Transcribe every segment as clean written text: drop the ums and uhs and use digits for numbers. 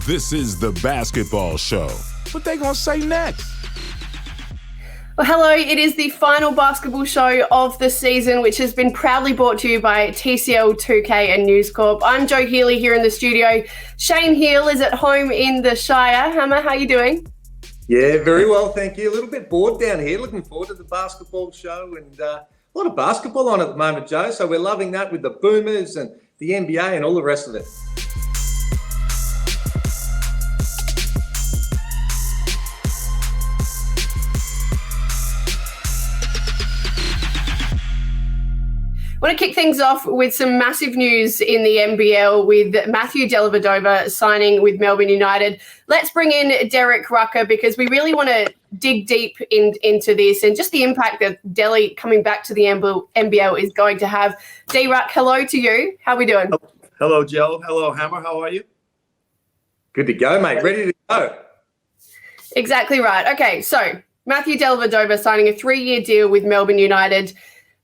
This is the basketball show. What they gonna say next? Well, hello. It is the final basketball show of the season, which has been proudly brought to you by TCL 2K and News Corp. I'm Jo Healy here in the studio. Shane Heal is at home in the Shire. Hammer, how are you doing? Yeah, very well, thank you. A little bit bored down here. Looking forward to the basketball show and a lot of basketball on at the moment, Joe. So we're loving that with the Boomers and the NBA and all the rest of it. I want to kick things off with some massive news in the NBL with Matthew Dellavedova signing with Melbourne United. Let's bring in Derek Rucker because we really want to dig deep into this and just the impact that Delhi coming back to the NBL is going to have. D-Ruck, hello to you. How are we doing? Hello, Joe. Hello, Hammer. How are you? Good to go, mate. Ready to go. Exactly right. Okay, so Matthew Dellavedova signing a 3-year deal with Melbourne United.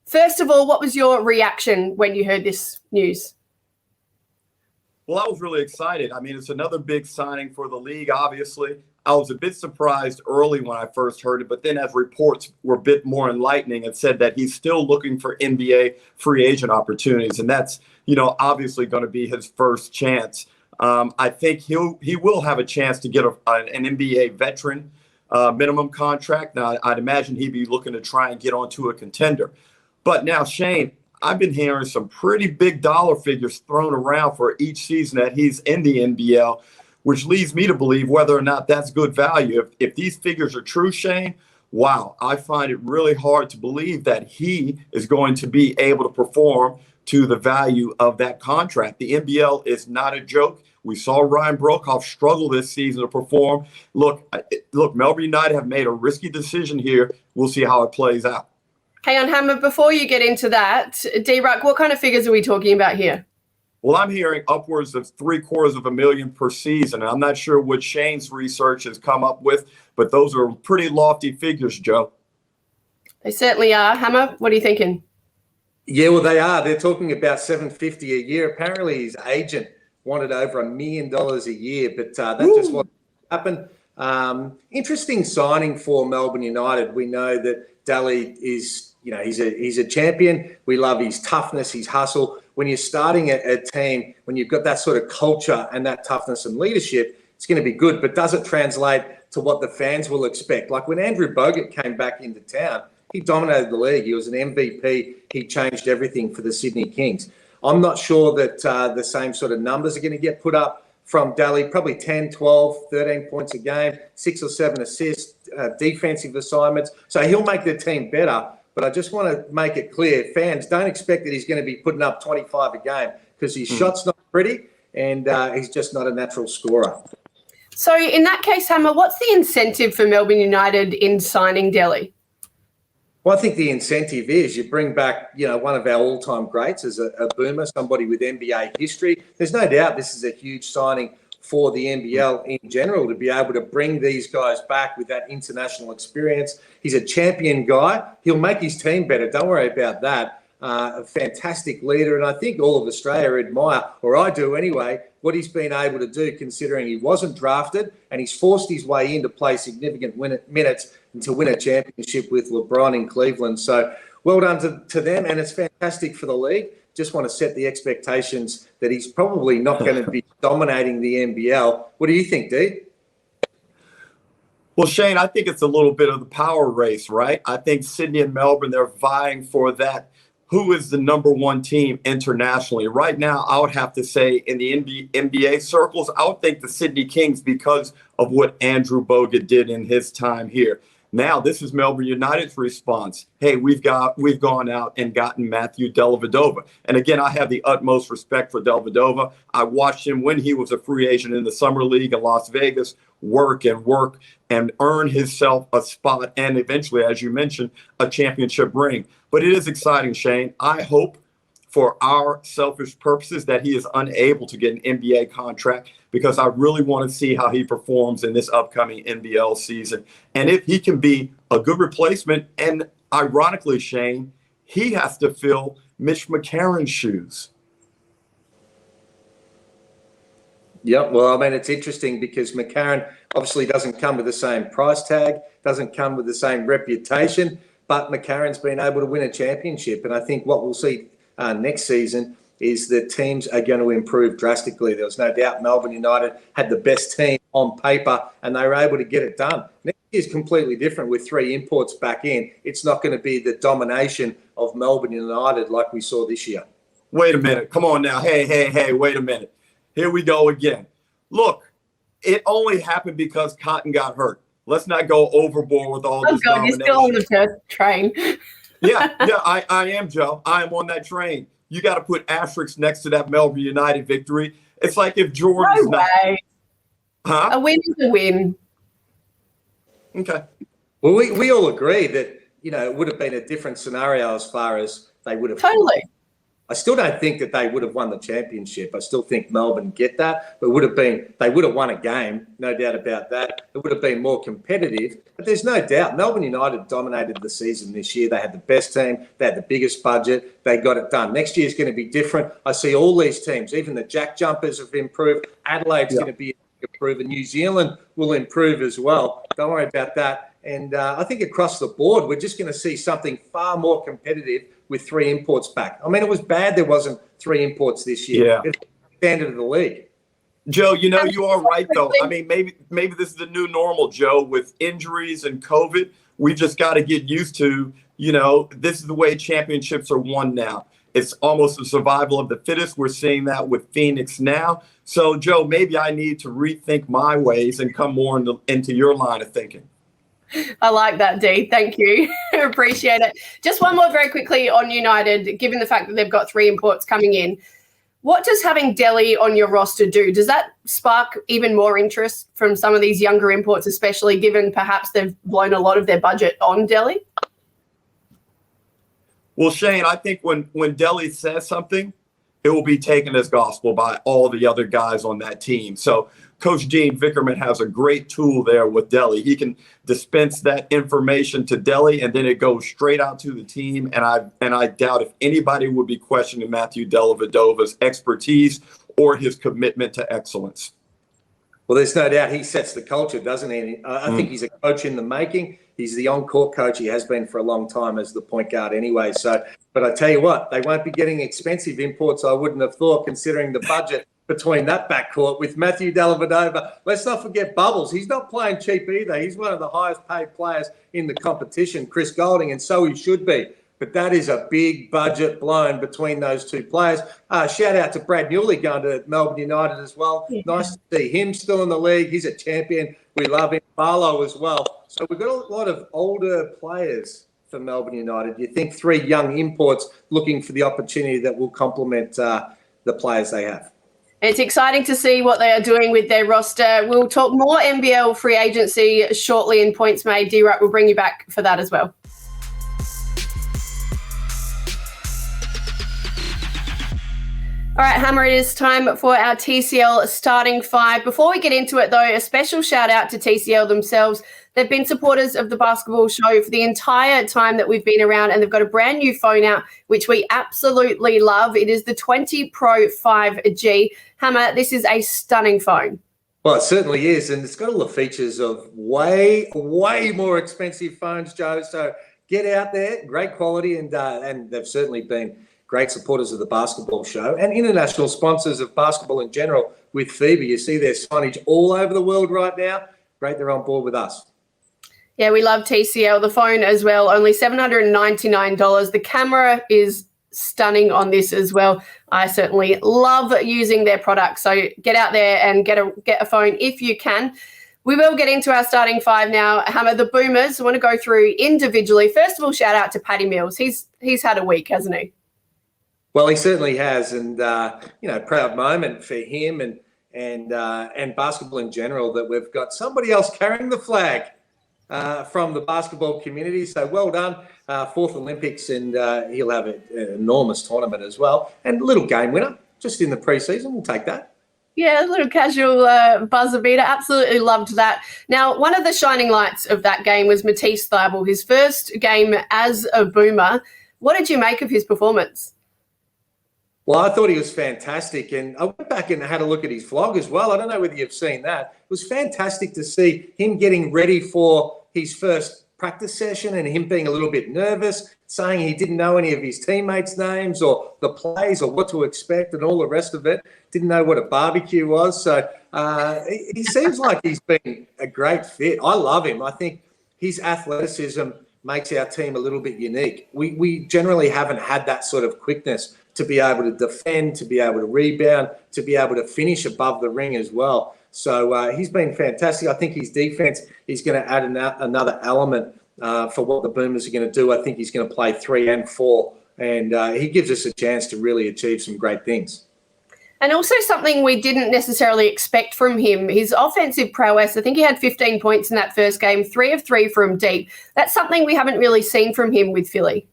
First of all, what was your reaction when you heard this news? Well, I was really excited. I mean, it's another big signing for the league, obviously. I was a bit surprised early when I first heard it, but then as reports were a bit more enlightening and said that he's still looking for NBA free agent opportunities, and that's, obviously going to be his first chance. I think he will have a chance to get an NBA veteran minimum contract. Now, I'd imagine he'd be looking to try and get onto a contender. But now, Shane, I've been hearing some pretty big dollar figures thrown around for each season that he's in the NBL, which leads me to believe whether or not that's good value. If these figures are true, Shane, wow, I find it really hard to believe that he is going to be able to perform to the value of that contract. The NBL is not a joke. We saw Ryan Broekhoff struggle this season to perform. Look, Melbourne United have made a risky decision here. We'll see how it plays out. Hey, on Hammer, before you get into that, D-Ruck, what kind of figures are we talking about here? Well, I'm hearing upwards of $750,000 per season. I'm not sure what Shane's research has come up with, but those are pretty lofty figures, Joe. They certainly are. Hammer, what are you thinking? Yeah, well, they are. They're talking about $750,000 a year. Apparently, his agent wanted over $1 million a year, but that just wasn't happened. Interesting signing for Melbourne United. We know that Daly is, he's a champion. We love his toughness, his hustle. When you're starting a team, when you've got that sort of culture and that toughness and leadership, it's going to be good. But does it translate to what the fans will expect? Like when Andrew Bogut came back into town, he dominated the league. He was an MVP. He changed everything for the Sydney Kings. I'm not sure that the same sort of numbers are going to get put up from Daly, probably 10, 12, 13 points a game, 6 or 7 assists, defensive assignments. So he'll make the team better. But I just want to make it clear, fans, don't expect that he's going to be putting up 25 a game because his shot's not pretty and he's just not a natural scorer. So in that case, Hammer, what's the incentive for Melbourne United in signing Delhi? Well, I think the incentive is you bring back, one of our all-time greats as a boomer, somebody with NBA history. There's no doubt this is a huge signing for the NBL in general to be able to bring these guys back with that international experience. He's a champion guy. He'll make his team better. Don't worry about that. A fantastic leader. And I think all of Australia admire, or I do anyway, what he's been able to do considering he wasn't drafted and he's forced his way in to play significant minutes and to win a championship with LeBron in Cleveland. So well done to them, and it's fantastic for the league. Just want to set the expectations that he's probably not going to be dominating the NBL. What do you think, D? Well, Shane, I think it's a little bit of the power race, right? I think Sydney and Melbourne, they're vying for that. Who is the number one team internationally? Right now, I would have to say in the NBA circles, I would think the Sydney Kings because of what Andrew Bogut did in his time here. Now, this is Melbourne United's response. Hey, we've gone out and gotten Matthew Dellavedova. And again, I have the utmost respect for Dellavedova. I watched him when he was a free agent in the Summer League in Las Vegas, work and earn himself a spot and eventually, as you mentioned, a championship ring. But it is exciting, Shane. I hope for our selfish purposes that he is unable to get an NBA contract because I really want to see how he performs in this upcoming NBL season. And if he can be a good replacement, and ironically, Shane, he has to fill Mitch McCarron's shoes. Yep. Well, I mean, it's interesting because McCarron obviously doesn't come with the same price tag, doesn't come with the same reputation, but McCarron's been able to win a championship. And I think what we'll see next season is that teams are going to improve drastically. There was no doubt Melbourne United had the best team on paper and they were able to get it done. Next year is completely different with 3 imports back in. It's not going to be the domination of Melbourne United like we saw this year. Wait a minute. Come on now. Hey, wait a minute. Here we go again. Look, it only happened because Cotton got hurt. Let's not go overboard with all this domination. You're still on the first train. Yeah, I am, Joe. I am on that train. You got to put asterisks next to that Melbourne United victory. It's like if Jordan's No way. Huh? A win is a win. Okay. Well, we all agree that, it would have been a different scenario as far as they would have. Totally. I still don't think that they would have won the championship. I still think Melbourne get that, but they would have won a game, no doubt about that. It would have been more competitive, but there's no doubt Melbourne United dominated the season this year. They had the best team, they had the biggest budget, they got it done. Next year is going to be different. I see all these teams, even the Jack Jumpers have improved. Adelaide's going to be improved, and New Zealand will improve as well. Don't worry about that. And I think across the board, we're just going to see something far more competitive with 3 imports back. I mean, it was bad there wasn't 3 imports this year. Yeah. It's the standard of the league. Joe, you are right, though. I mean, maybe this is the new normal, Joe, with injuries and COVID. We just got to get used to, this is the way championships are won now. It's almost the survival of the fittest. We're seeing that with Phoenix now. So, Joe, maybe I need to rethink my ways and come more into your line of thinking. I like that, Dee. Thank you. Appreciate it. Just one more very quickly on United, given the fact that they've got 3 imports coming in. What does having Delhi on your roster do? Does that spark even more interest from some of these younger imports, especially given perhaps they've blown a lot of their budget on Delhi? Well, Shane, I think when Delhi says something, it will be taken as gospel by all the other guys on that team. So Coach Dean Vickerman has a great tool there with Delhi. He can dispense that information to Delhi, and then it goes straight out to the team. And I doubt if anybody would be questioning Matthew Dellavedova's expertise or his commitment to excellence. Well, there's no doubt he sets the culture, doesn't he? I think he's a coach in the making. He's the on-court coach. He has been for a long time as the point guard anyway. So, but I tell you what, they won't be getting expensive imports, I wouldn't have thought, considering the budget between that backcourt with Matthew Dellavedova. Let's not forget Bubbles. He's not playing cheap either. He's one of the highest paid players in the competition, Chris Golding, and so he should be. But that is a big budget blown between those 2 players. Shout out to Brad Newley going to Melbourne United as well. Yeah. Nice to see him still in the league. He's a champion. We love him. Barlow as well. So we've got a lot of older players for Melbourne United. You think 3 young imports looking for the opportunity that will complement the players they have. It's exciting to see what they are doing with their roster. We'll talk more NBL free agency shortly in Points Made. D-Ruck will bring you back for that as well. All right, Hammer, it is time for our TCL starting 5. Before we get into it, though, a special shout out to TCL themselves. They've been supporters of the basketball show for the entire time that we've been around, and they've got a brand new phone out, which we absolutely love. It is the 20 Pro 5G. Hammer, this is a stunning phone. Well, it certainly is, and it's got all the features of way more expensive phones, Joe. So get out there, great quality, and they've certainly been great supporters of the basketball show and international sponsors of basketball in general with Phoebe. You see their signage all over the world right now. Great, they're on board with us. Yeah, we love TCL. The phone as well, only $799. The camera is stunning on this as well. I certainly love using their products. So get out there and get a phone if you can. We will get into our starting 5 now. Hammer, the Boomers, I want to go through individually. First of all, shout out to Paddy Mills. He's had a week, hasn't he? Well, he certainly has, and proud moment for him and basketball in general that we've got somebody else carrying the flag from the basketball community. So well done, 4th Olympics, and he'll have an enormous tournament as well, and a little game winner just in the preseason. We'll take that. Yeah, a little casual buzzer beater. Absolutely loved that. Now, one of the shining lights of that game was Matisse Thybulle, his first game as a Boomer. What did you make of his performance? Well, I thought he was fantastic, and I went back and had a look at his vlog as well. I don't know whether you've seen that. It was fantastic to see him getting ready for his first practice session and him being a little bit nervous, saying he didn't know any of his teammates' names or the plays or what to expect and all the rest of it. Didn't know what a barbecue was. So he seems like he's been a great fit. I love him. I think his athleticism makes our team a little bit unique. We generally haven't had that sort of quickness to be able to defend, to be able to rebound, to be able to finish above the ring as well. So he's been fantastic. I think his defense is going to add another element for what the Boomers are going to do. I think he's going to play 3 and 4, and he gives us a chance to really achieve some great things. And also something we didn't necessarily expect from him, his offensive prowess. I think he had 15 points in that first game, 3 of 3 from deep. That's something we haven't really seen from him with Philly.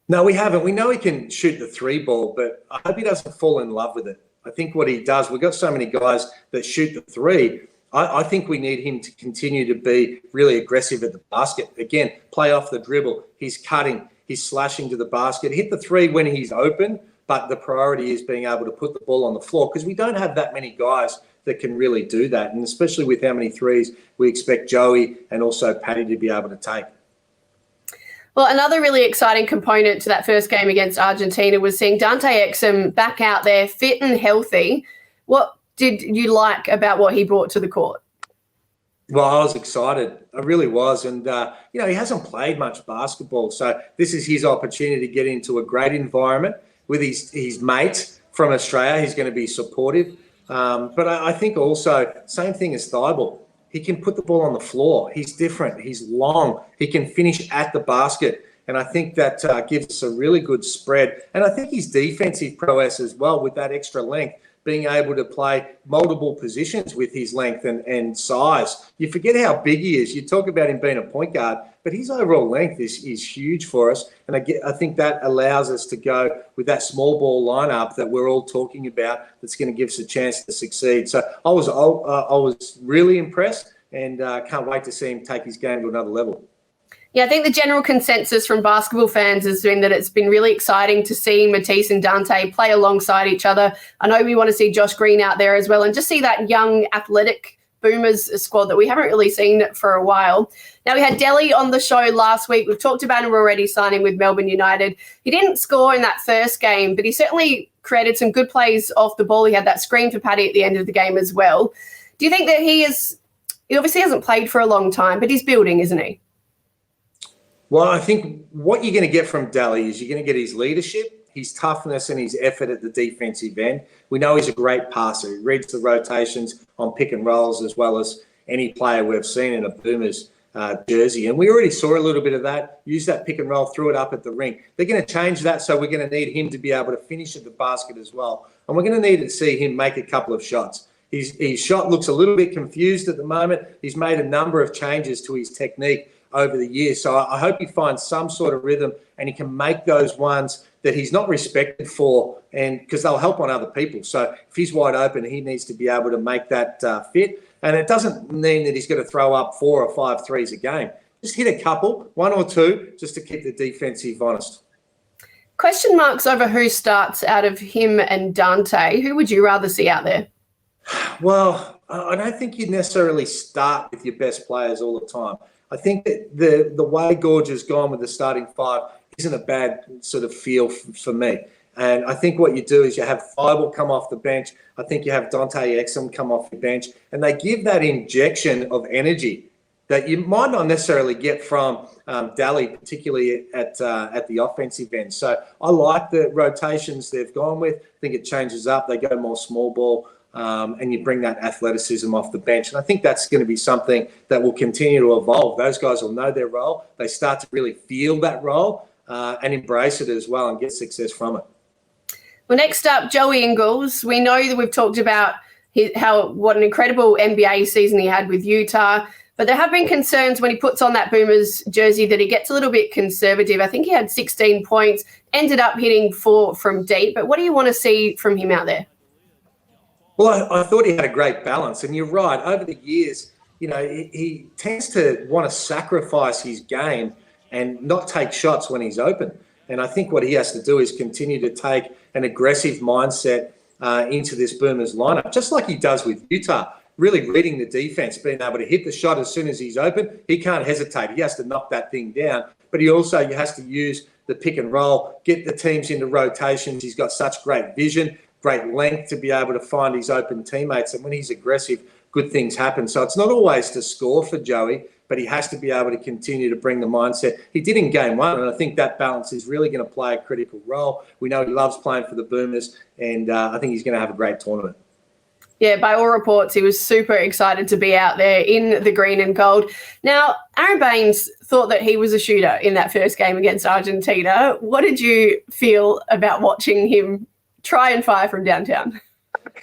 No, we haven't. We know he can shoot the 3 ball, but I hope he doesn't fall in love with it. I think what he does, we've got so many guys that shoot the 3. I think we need him to continue to be really aggressive at the basket. Again, play off the dribble. He's cutting, he's slashing to the basket. Hit the 3 when he's open, but the priority is being able to put the ball on the floor because we don't have that many guys that can really do that. And especially with how many threes we expect Joey and also Paddy to be able to take. Well, another really exciting component to that first game against Argentina was seeing Dante Exum back out there fit and healthy. What did you like about what he brought to the court? Well, I was excited. I really was. And, he hasn't played much basketball. So this is his opportunity to get into a great environment with his mates from Australia. He's going to be supportive. But I think also, same thing as Thibault. He can put the ball on the floor. He's different. He's long. He can finish at the basket. And I think that gives us a really good spread. And I think his defensive prowess as well with that extra length, being able to play multiple positions with his length and size. You forget how big he is. You talk about him being a point guard, but his overall length is huge for us. And I think that allows us to go with that small ball lineup that we're all talking about that's going to give us a chance to succeed. So I was really impressed and can't wait to see him take his game to another level. Yeah, I think the general consensus from basketball fans has been that it's been really exciting to see Matisse and Dante play alongside each other. I know we want to see Josh Green out there as well and just see that young athletic Boomers squad that we haven't really seen for a while. Now, we had Delly on the show last week. We've talked about him already signing with Melbourne United. He didn't score in that first game, but he certainly created some good plays off the ball. He had that screen for Paddy at the end of the game as well. Do you think that he obviously hasn't played for a long time, but he's building, isn't he? Well, I think what you're going to get from Delly is you're going to get his leadership, his toughness and his effort at the defensive end. We know he's a great passer. He reads the rotations on pick and rolls as well as any player we've seen in a Boomers jersey. And we already saw a little bit of that. Use that pick and roll, threw it up at the ring. They're going to change that, so we're going to need him to be able to finish at the basket as well. And we're going to need to see him make a couple of shots. His shot looks a little bit confused at the moment. He's made a number of changes to his technique over the years. So I hope he finds some sort of rhythm and he can make those ones that he's not respected for, and because they'll help on other people. So if he's wide open, he needs to be able to make that fit. And it doesn't mean that he's going to throw up 4 or 5 threes a game. Just hit a couple, 1 or 2, just to keep the defensive honest. Question marks over who starts out of him and Dante. Who would you rather see out there? Well, I don't think you necessarily start with your best players all the time. I think that the way Gorge has gone with the starting 5 isn't a bad sort of feel for me. And I think what you do is you have Thibault come off the bench. I think you have Dante Exum come off the bench. And they give that injection of energy that you might not necessarily get from Daly, particularly at the offensive end. So I like the rotations they've gone with. I think it changes up. They go more small ball. And you bring that athleticism off the bench. And I think that's going to be something that will continue to evolve. Those guys will know their role. They start to really feel that role and embrace it as well and get success from it. Well, next up, Joey Ingles. We know that we've talked about what an incredible NBA season he had with Utah, but there have been concerns when he puts on that Boomers jersey that he gets a little bit conservative. I think he had 16 points, ended up hitting 4 from deep. But what do you want to see from him out there? Well, I thought he had a great balance. And you're right. Over the years, he tends to want to sacrifice his game and not take shots when he's open. And I think what he has to do is continue to take an aggressive mindset into this Boomers lineup, just like he does with Utah, really reading the defense, being able to hit the shot as soon as he's open. He can't hesitate. He has to knock that thing down. But he has to use the pick and roll, get the teams into rotations. He's got such great vision, great length to be able to find his open teammates. And when he's aggressive, good things happen. So it's not always to score for Joey, but he has to be able to continue to bring the mindset. He did in game one, and I think that balance is really going to play a critical role. We know he loves playing for the Boomers, and I think he's going to have a great tournament. Yeah, by all reports, he was super excited to be out there in the green and gold. Now, Aaron Baines thought that he was a shooter in that first game against Argentina. What did you feel about watching him try and fire from downtown?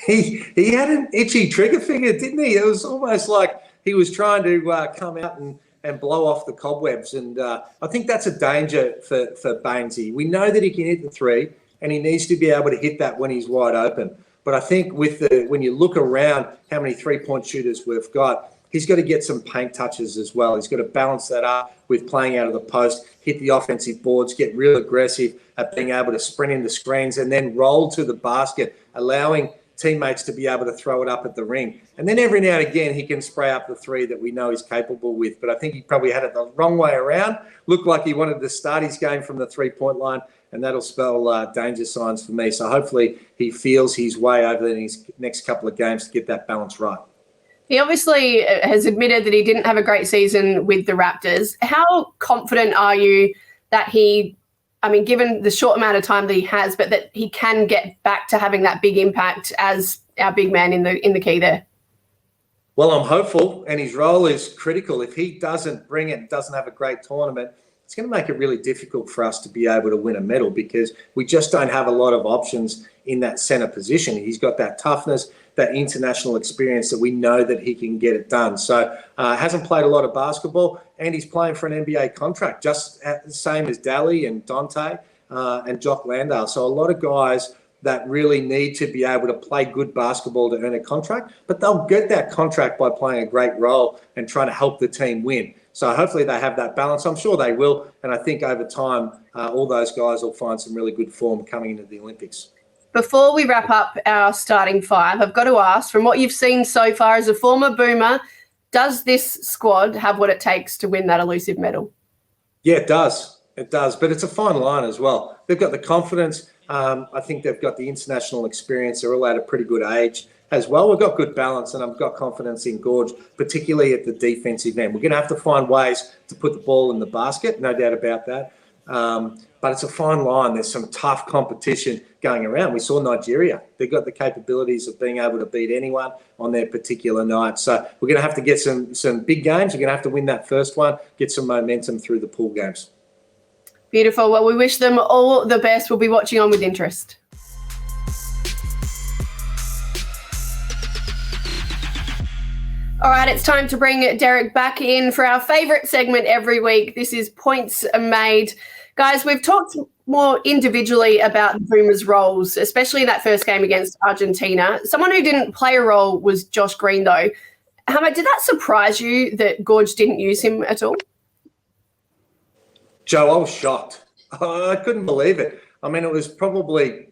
He had an itchy trigger finger, didn't he? It was almost like he was trying to come out and blow off the cobwebs. And I think that's a danger for Bainesy. We know that he can hit the three, and he needs to be able to hit that when he's wide open. But I think when you look around how many three-point shooters we've got, he's got to get some paint touches as well. He's got to balance that up with playing out of the post, hit the offensive boards, get real aggressive at being able to sprint into screens and then roll to the basket, allowing teammates to be able to throw it up at the ring. And then every now and again, he can spray up the three that we know he's capable with. But I think he probably had it the wrong way around. Looked like he wanted to start his game from the three-point line, and that'll spell danger signs for me. So hopefully he feels his way over the next couple of games to get that balance right. He obviously has admitted that he didn't have a great season with the Raptors. How confident are you that given the short amount of time that he has, but that he can get back to having that big impact as our big man in the key there? Well, I'm hopeful, and his role is critical. If he doesn't bring it, doesn't have a great tournament, it's going to make it really difficult for us to be able to win a medal because we just don't have a lot of options in that center position. He's got that toughness, that international experience that we know that he can get it done. So hasn't played a lot of basketball, and he's playing for an NBA contract, just the same as Daly and Dante and Jock Landale. So a lot of guys that really need to be able to play good basketball to earn a contract, but they'll get that contract by playing a great role and trying to help the team win. So hopefully they have that balance. I'm sure they will. And I think over time, all those guys will find some really good form coming into the Olympics. Before we wrap up our starting five, I've got to ask, from what you've seen so far as a former Boomer, does this squad have what it takes to win that elusive medal? Yeah, it does. It does. But it's a fine line as well. They've got the confidence. I think they've got the international experience. They're all at a pretty good age as well. We've got good balance, and I've got confidence in Gorge, particularly at the defensive end. We're going to have to find ways to put the ball in the basket, no doubt about that. But it's a fine line. There's some tough competition going around. We saw Nigeria. They've got the capabilities of being able to beat anyone on their particular night. So we're going to have to get some big games. We're going to have to win that first one, get some momentum through the pool games. Beautiful. Well, we wish them all the best. We'll be watching on with interest. All right, it's time to bring Derek back in for our favourite segment every week. This is Points Made. Guys, we've talked more individually about the Boomers' roles, especially in that first game against Argentina. Someone who didn't play a role was Josh Green, though. Hamid, did that surprise you that Gorge didn't use him at all? Joe, I was shocked. I couldn't believe it. I mean, it was probably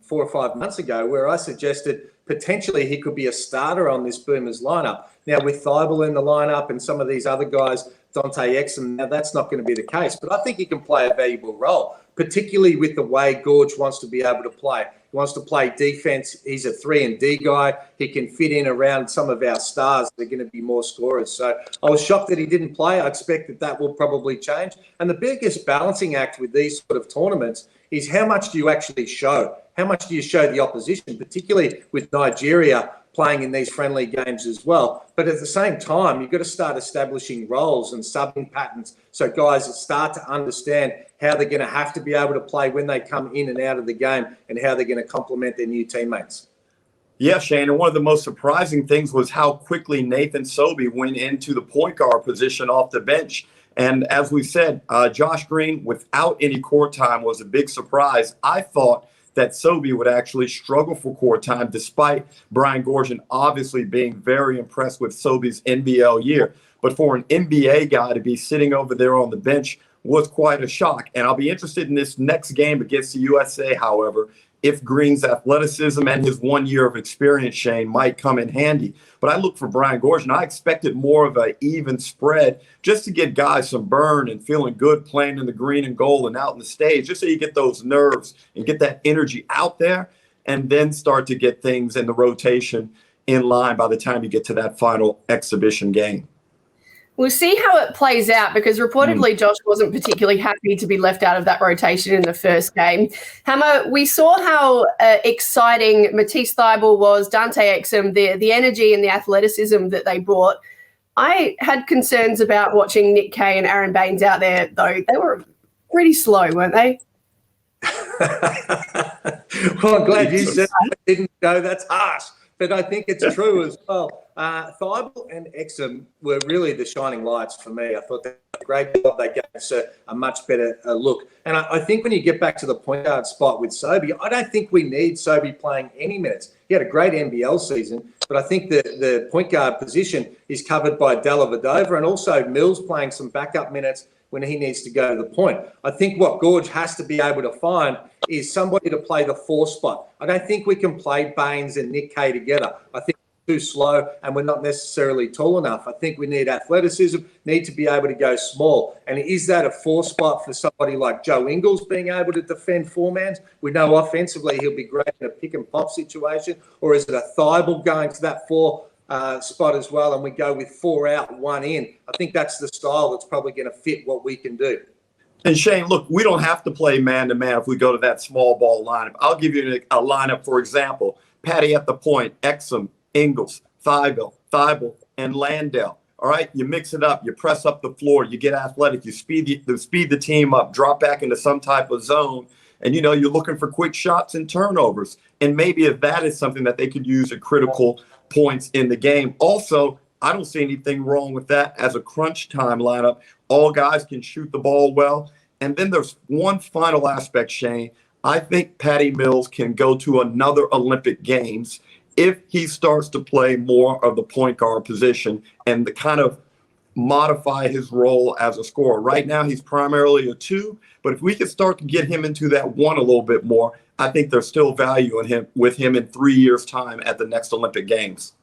4 or 5 months ago where I suggested potentially he could be a starter on this Boomers lineup. Now, with Thibault in the lineup and some of these other guys, Dante Exum, now that's not going to be the case. But I think he can play a valuable role, particularly with the way Gorge wants to be able to play. He wants to play defense. He's a 3-and-D guy. He can fit in around some of our stars. They're going to be more scorers. So I was shocked that he didn't play. I expect that will probably change. And the biggest balancing act with these sort of tournaments is how much do you actually show? How much do you show the opposition, particularly with Nigeria playing in these friendly games as well? But at the same time, you've got to start establishing roles and subbing patterns so guys start to understand how they're going to have to be able to play when they come in and out of the game and how they're going to complement their new teammates. Yeah, Shane, and one of the most surprising things was how quickly Nathan Sobey went into the point guard position off the bench. And as we said, Josh Green, without any court time, was a big surprise. I thought that Sobey would actually struggle for court time, despite Brian Goorjian obviously being very impressed with Sobey's NBL year. But for an NBA guy to be sitting over there on the bench was quite a shock. And I'll be interested in this next game against the USA, however, if Green's athleticism and his 1 year of experience, Shane, might come in handy. But I look for Brian Goorjian. I expected more of an even spread just to get guys some burn and feeling good playing in the green and gold and out in the stage, just so you get those nerves and get that energy out there and then start to get things in the rotation in line by the time you get to that final exhibition game. We'll see how it plays out because reportedly Josh wasn't particularly happy to be left out of that rotation in the first game. Hammer, we saw how exciting Matisse Thybulle was, Dante Exum, the energy and the athleticism that they brought. I had concerns about watching Nick Kay and Aaron Baines out there, though. They were pretty slow, weren't they? Well, I'm glad you said I didn't go. That's harsh. But I think it's true as well. Thybulle and Exum were really the shining lights for me. I thought they did a great job. They gave us a much better look. And I think when you get back to the point guard spot with Sobey, I don't think we need Sobey playing any minutes. He had a great NBL season, but I think the point guard position is covered by Dellavedova and also Mills playing some backup minutes when he needs to go to the point. I think what Gorge has to be able to find is somebody to play the 4 spot. I don't think we can play Baines and Nick Kay together. I think we're too slow and we're not necessarily tall enough. I think we need athleticism, need to be able to go small. And is that a 4 spot for somebody like Joe Ingles being able to defend 4-mans? We know offensively he'll be great in a pick and pop situation. Or is it a Thybulle going to that 4 spot as well, and we go with 4 out, 1 in? I think that's the style that's probably going to fit what we can do. And Shane, look, we don't have to play man-to-man if we go to that small ball lineup. I'll give you a lineup, for example. Patty at the point, Exum, Ingles, Thybulle, and Landale. All right, you mix it up, you press up the floor, you get athletic, you speed the team up, drop back into some type of zone, and, you're looking for quick shots and turnovers. And maybe if that is something that they could use at critical points in the game. Also, I don't see anything wrong with that as a crunch time lineup. All guys can shoot the ball well. And then there's one final aspect, Shane. I think Patty Mills can go to another Olympic Games if he starts to play more of the point guard position and the kind of modify his role as a scorer. Right now, he's primarily a 2, but if we could start to get him into that 1 a little bit more, I think there's still value in him with him in 3 years' time at the next Olympic Games.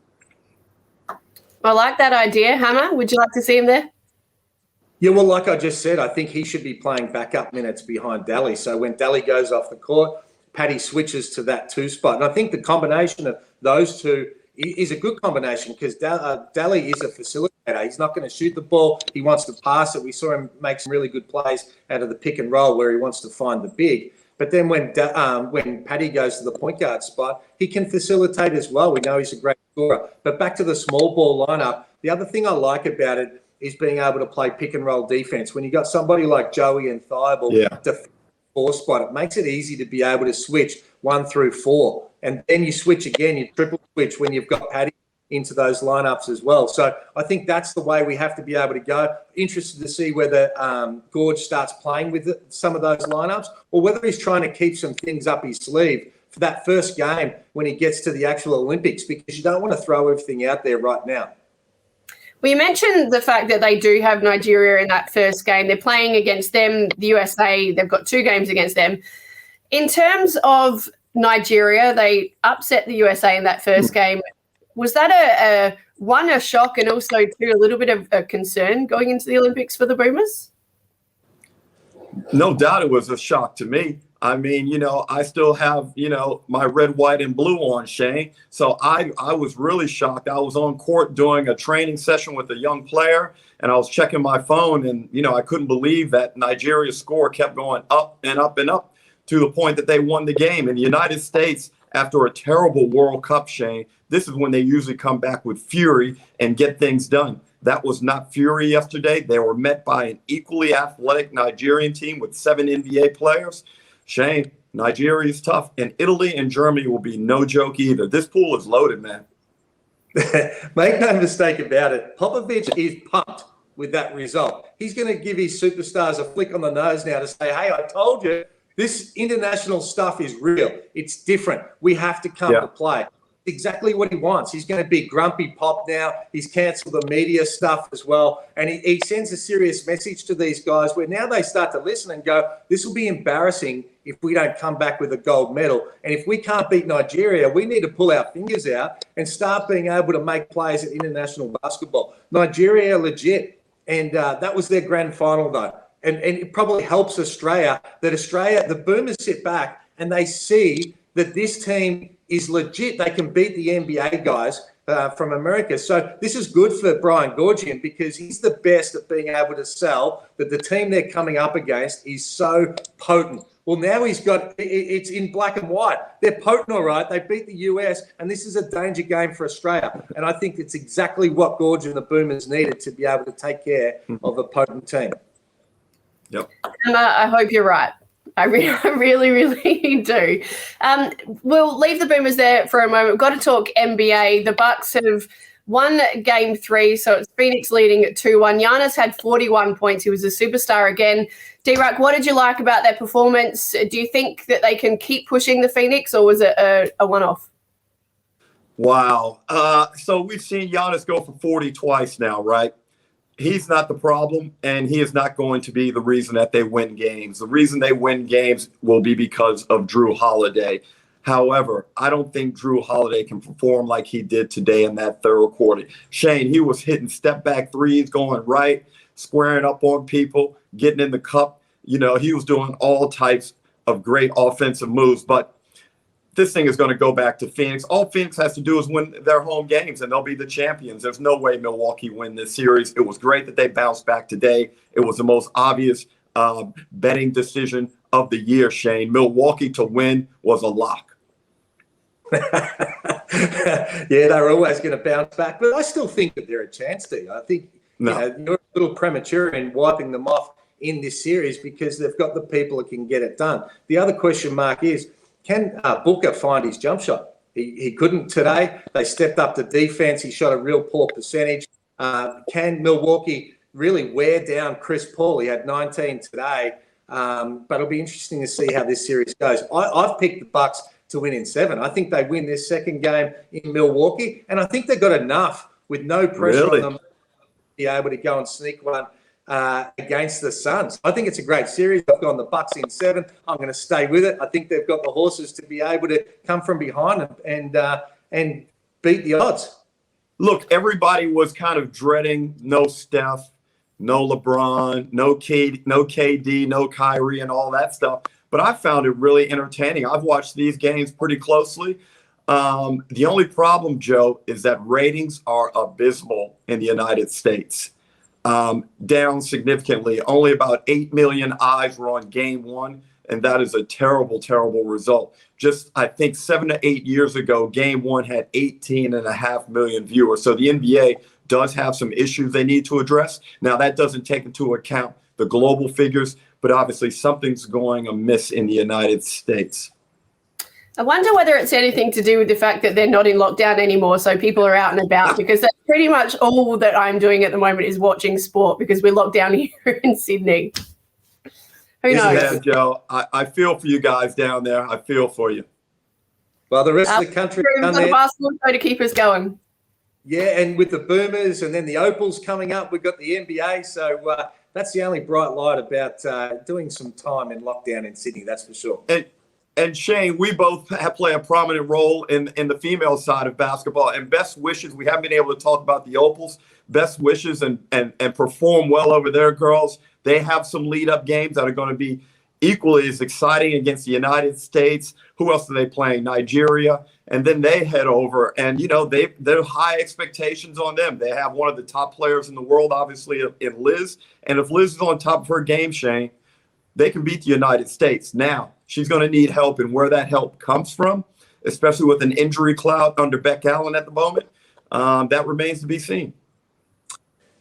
I like that idea. Hammer, would you like to see him there? Yeah, well, like I just said, I think he should be playing backup minutes behind Daly. So when Daly goes off the court, Patty switches to that 2 spot. And I think the combination of those two is a good combination because Daly is a facilitator. He's not going to shoot the ball. He wants to pass it. We saw him make some really good plays out of the pick and roll where he wants to find the big. But then when Patty goes to the point guard spot, he can facilitate as well. We know he's a great scorer. But back to the small ball lineup, the other thing I like about it is being able to play pick and roll defense. When you got somebody like Joey and Thybulle to 4 spot, it makes it easy to be able to switch 1 through 4. And then you switch again, you triple switch when you've got Patty into those lineups as well. So I think that's the way we have to be able to go. Interested to see whether Gorge starts playing with some of those lineups or whether he's trying to keep some things up his sleeve for that first game when he gets to the actual Olympics, because you don't want to throw everything out there right now. Well, you mentioned the fact that they do have Nigeria in that first game. They're playing against them, the USA. They've got 2 games against them. In terms of Nigeria, they upset the USA in that first game. Was that a shock and also a little bit of a concern going into the Olympics for the Boomers? No doubt it was a shock to me. I mean, I still have, my red, white, and blue on, Shane. So I was really shocked. I was on court doing a training session with a young player, and I was checking my phone, and, I couldn't believe that Nigeria's score kept going up and up and up to the point that they won the game. In the United States, after a terrible World Cup, Shane, this is when they usually come back with fury and get things done. That was not fury yesterday. They were met by an equally athletic Nigerian team with 7 NBA players. Shane, Nigeria is tough, and Italy and Germany will be no joke either. This pool is loaded, man. Make no mistake about it. Popovich is pumped with that result. He's going to give his superstars a flick on the nose now to say, hey, I told you, this international stuff is real. It's different. We have to come to play. exactly what he wants. He's going to be grumpy pop now. He's cancelled the media stuff as well. And he sends a serious message to these guys where now they start to listen and go, this will be embarrassing if we don't come back with a gold medal. And if we can't beat Nigeria, we need to pull our fingers out and start being able to make plays at international basketball. Nigeria are legit. And that was their grand final, though. And it probably helps Australia that the Boomers sit back and they see that this team is legit. They can beat the NBA guys from America. So this is good for Brian Goorjian because he's the best at being able to sell that the team they're coming up against is so potent. Well, now it's in black and white. They're potent, all right. They beat the US, and this is a danger game for Australia. And I think it's exactly what Goorjian and the Boomers needed to be able to take care of a potent team. Yep. I hope you're right. I really, really do. We'll leave the Boomers there for a moment. We've got to talk NBA. The Bucks have won game 3, so it's Phoenix leading at 2-1. Giannis had 41 points. He was a superstar again. D-Ruck, what did you like about their performance? Do you think that they can keep pushing the Phoenix, or was it a one-off? Wow. So we've seen Giannis go for 40 twice now, right? He's not the problem, and he is not going to be the reason that they win games. The reason they win games will be because of Drew Holiday. However, I don't think Drew Holiday can perform like he did today in that third quarter. Shane, he was hitting step-back threes, going right, squaring up on people, getting in the cup. You know, he was doing all types of great offensive moves, but this thing is going to go back to Phoenix. All Phoenix has to do is win their home games, and they'll be the champions. There's no way Milwaukee win this series. It was great that they bounced back today. It was the most obvious betting decision of the year, Shane. Milwaukee to win was a lock. Yeah, they're always going to bounce back, but I still think that they're a chance to. I think you're a little premature in wiping them off in this series because they've got the people that can get it done. The other question mark is, can Booker find his jump shot? He couldn't today. They stepped up to defense. He shot a real poor percentage. Can Milwaukee really wear down Chris Paul? He had 19 today, but it'll be interesting to see how this series goes. I've picked the Bucks to win in 7. I think they win this second game in Milwaukee, and I think they've got enough with no pressure on them to be able to go and sneak one against the Suns. I think it's a great series. I've gone the Bucks in 7. I'm going to stay with it. I think they've got the horses to be able to come from behind and beat the odds. Look, everybody was kind of dreading no Steph, no LeBron, no KD, no Kyrie, and all that stuff. But I found it really entertaining. I've watched these games pretty closely. The only problem, Joe, is that ratings are abysmal in the United States. Down significantly. Only about 8 million eyes were on game 1, and that is a terrible, terrible result. Just, I think 7 to 8 years ago, game 1 had 18.5 million viewers. So the NBA does have some issues they need to address. Now, that doesn't take into account the global figures, but obviously something's going amiss in the United States. I wonder whether it's anything to do with the fact that they're not in lockdown anymore, so people are out and about, because that's pretty much all that I'm doing at the moment is watching sport because we're locked down here in Sydney. Who knows? Yeah, Joe, I feel for you guys down there. I feel for you. Well, the rest of the country down there. Basketball show to keep us going. Yeah, and with the Boomers and then the Opals coming up, we've got the NBA. So that's the only bright light about doing some time in lockdown in Sydney, that's for sure. And Shane, we both play a prominent role in the female side of basketball. And best wishes, we haven't been able to talk about the Opals. Best wishes and perform well over there, girls. They have some lead-up games that are going to be equally as exciting against the United States. Who else are they playing? Nigeria. And then they head over. And, you know, there are high expectations on them. They have one of the top players in the world, obviously, in Liz. And if Liz is on top of her game, Shane, they can beat the United States. Now, she's going to need help, and where that help comes from, especially with an injury cloud under Beck Allen at the moment, that remains to be seen.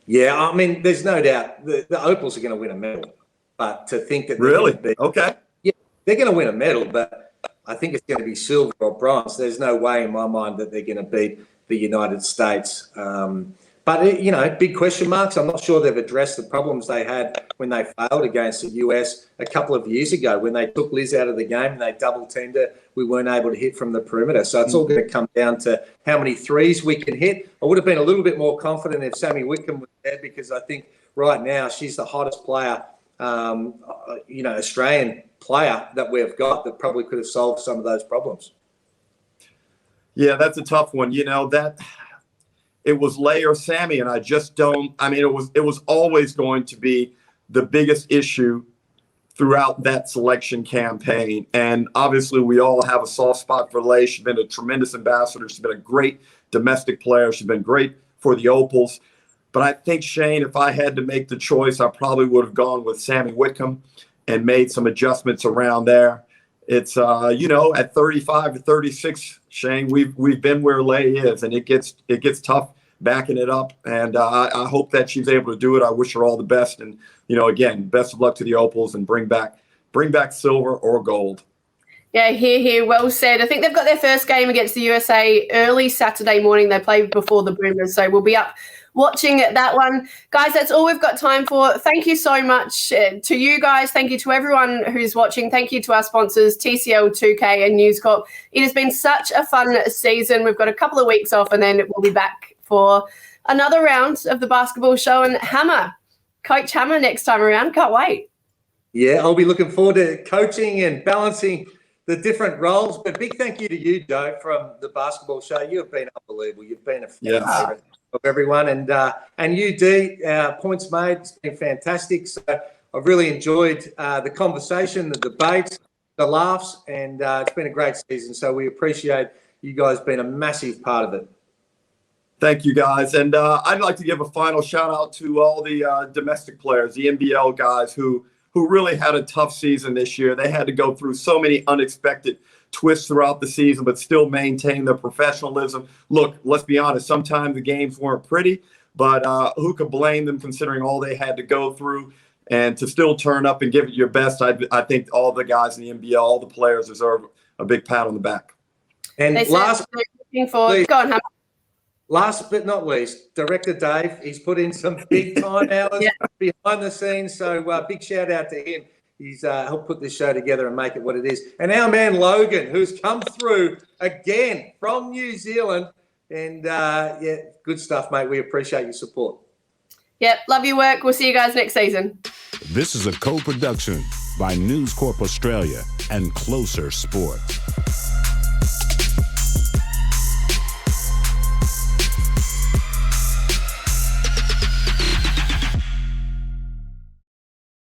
Yeah, I mean, there's no doubt the Opals are going to win a medal. But to think that Okay. Yeah, they're going to win a medal, but I think it's going to be silver or bronze. There's no way in my mind that they're going to beat the United States. But But, big question marks. I'm not sure they've addressed the problems they had when they failed against the US a couple of years ago when they took Liz out of the game and they double-teamed her. We weren't able to hit from the perimeter. So it's all going to come down to how many threes we can hit. I would have been a little bit more confident if Sammy Whitcomb was there because I think right now she's the hottest player, Australian player that we've got that probably could have solved some of those problems. Yeah, that's a tough one. It was Leigh or Sammy, and I just don't. I mean, it was always going to be the biggest issue throughout that selection campaign. And obviously, we all have a soft spot for Leigh. She's been a tremendous ambassador. She's been a great domestic player. She's been great for the Opals. But I think, Shane, if I had to make the choice, I probably would have gone with Sammy Whitcomb and made some adjustments around there. It's at 35 to 36, Shane, we've been where Leigh is, and it gets tough backing it up. And I hope that she's able to do it. I wish her all the best. And again, best of luck to the Opals and bring back silver or gold. Yeah, here. Well said. I think they've got their first game against the USA early Saturday morning. They play before the Boomers, so we'll be up watching that one. Guys, that's all we've got time for. Thank you so much to you guys. Thank you to everyone who's watching. Thank you to our sponsors, TCL, 2K and News Corp. It has been such a fun season. We've got a couple of weeks off and then we'll be back for another round of the basketball show and Coach Hammer next time around. Can't wait. Yeah, I'll be looking forward to coaching and balancing the different roles. But big thank you to you, Joe, from the basketball show. You have been unbelievable. You've been a favorite of everyone. And you, Dee, points made. It's been fantastic. So I've really enjoyed the conversation, the debate, the laughs, and it's been a great season. So we appreciate you guys being a massive part of it. Thank you, guys. And I'd like to give a final shout out to all the domestic players, the NBL guys who really had a tough season this year. They had to go through so many unexpected twists throughout the season, but still maintain their professionalism. Look, let's be honest, sometimes the games weren't pretty, but who could blame them considering all they had to go through and to still turn up and give it your best? I think all the guys in the NBL, all the players deserve a big pat on the back. And last but not least, Director Dave, he's put in some big time hours behind the scenes. So big shout out to him. He's helped put this show together and make it what it is. And our man Logan, who's come through again from New Zealand. And good stuff, mate. We appreciate your support. Yep, love your work. We'll see you guys next season. This is a co-production by News Corp Australia and Closer Sport.